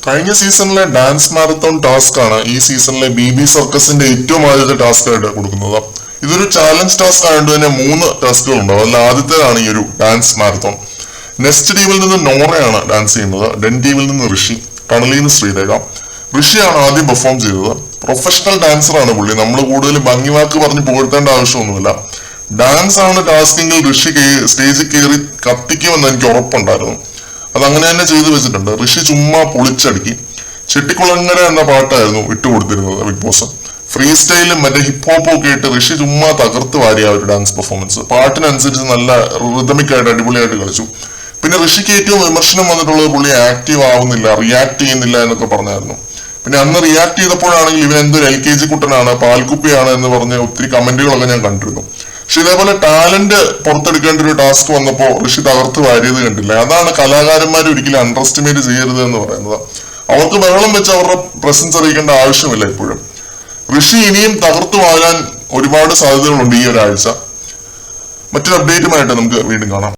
കഴിഞ്ഞ സീസണിലെ dance marathon task ആണ് ഈ സീസണിലെ BB സർക്കസിന്റെ ഏറ്റവും ആദ്യത്തെ ടാസ്ക് ആയിട്ട് കൊടുക്കുന്നത്. ഇതൊരു ചാലഞ്ച് ടാസ്ക് ആയതുകൊണ്ട് തന്നെ 3 ടാസ്കുകൾ ഉണ്ടാവും. അതിൽ ആദ്യത്തേതാണ് ഈ ഒരു ഡാൻസ് മാരത്തോൺ. നെക്സ്റ്റ് ടീമിൽ നിന്ന് നോറയാണ് ഡാൻസ് ചെയ്യുന്നത്. ഡെൻ ടീമിൽ നിന്ന് ഋഷി, ടണലിൽ നിന്ന് ശ്രീരേഖ. ഋഷിയാണ് ആദ്യം പെർഫോം ചെയ്തത്. പ്രൊഫഷണൽ ഡാൻസർ ആണ് പുള്ളി. നമ്മൾ കൂടുതൽ ഭംഗിവാക്ക് പറഞ്ഞ് പുകഴ്ത്തേണ്ട ആവശ്യമൊന്നുമില്ല. ഡാൻസ് ആണ് ടാസ്കെങ്കിൽ ഋഷി സ്റ്റേജിൽ കയറി കത്തിക്കുമെന്ന് എനിക്ക് ഉറപ്പുണ്ടായിരുന്നു. അത് അങ്ങനെ തന്നെ ചെയ്തു വെച്ചിട്ടുണ്ട്. ഋഷി ചുമ്മാ പൊളിച്ചടുക്കി. ചെട്ടിക്കുളങ്ങര എന്ന പാട്ടായിരുന്നു ഇട്ടുകൊടുത്തിരുന്നത് ബിഗ് ബോസ്. ഫ്രീ സ്റ്റൈലും മറ്റേ ഹിപ്പ് ഹോപ്പും ഒക്കെ ഇട്ട് ഋഷി ചുമ്മാ തകർത്ത് വാരിയ ഒരു ഡാൻസ് പെർഫോമൻസ്. പാട്ടിനനുസരിച്ച് നല്ല റിതമിക്കായിട്ട് അടിപൊളിയായിട്ട് കളിച്ചു. പിന്നെ ഋഷിക്ക് ഏറ്റവും വിമർശനം വന്നിട്ടുള്ളത് പുള്ളി ആക്റ്റീവ് ആവുന്നില്ല, റിയാക്ട് ചെയ്യുന്നില്ല എന്നൊക്കെ പറഞ്ഞായിരുന്നു. പിന്നെ അന്ന് റിയാക്ട് ചെയ്തപ്പോഴാണെങ്കിൽ ഇവൻ എന്തൊരു LKG കുട്ടനാണ്, പാൽക്കുപ്പിയാണ് എന്ന് പറഞ്ഞ് ഒത്തിരി കമന്റുകളൊക്കെ ഞാൻ കണ്ടിരുന്നു. പക്ഷെ ഇതേപോലെ ടാലന്റ് പുറത്തെടുക്കേണ്ട ഒരു ടാസ്ക് വന്നപ്പോ ഋഷി തകർത്ത് വാരിയത് കണ്ടില്ല. അതാണ് കലാകാരന്മാർ ഒരിക്കലും അണ്ടർ എസ്റ്റിമേറ്റ് ചെയ്യരുത് എന്ന് പറയുന്നത്. അവർക്ക് ബഹളം വെച്ച് അവരുടെ പ്രസൻസ് അറിയിക്കേണ്ട ആവശ്യമില്ല എപ്പോഴും. ഋഷി ഇനിയും തകർത്തു വാരാൻ ഒരുപാട് സാധ്യതകളുണ്ട് ഈ ഒരാഴ്ച. മറ്റൊരു അപ്ഡേറ്റുമായിട്ട് നമുക്ക് വീണ്ടും കാണാം.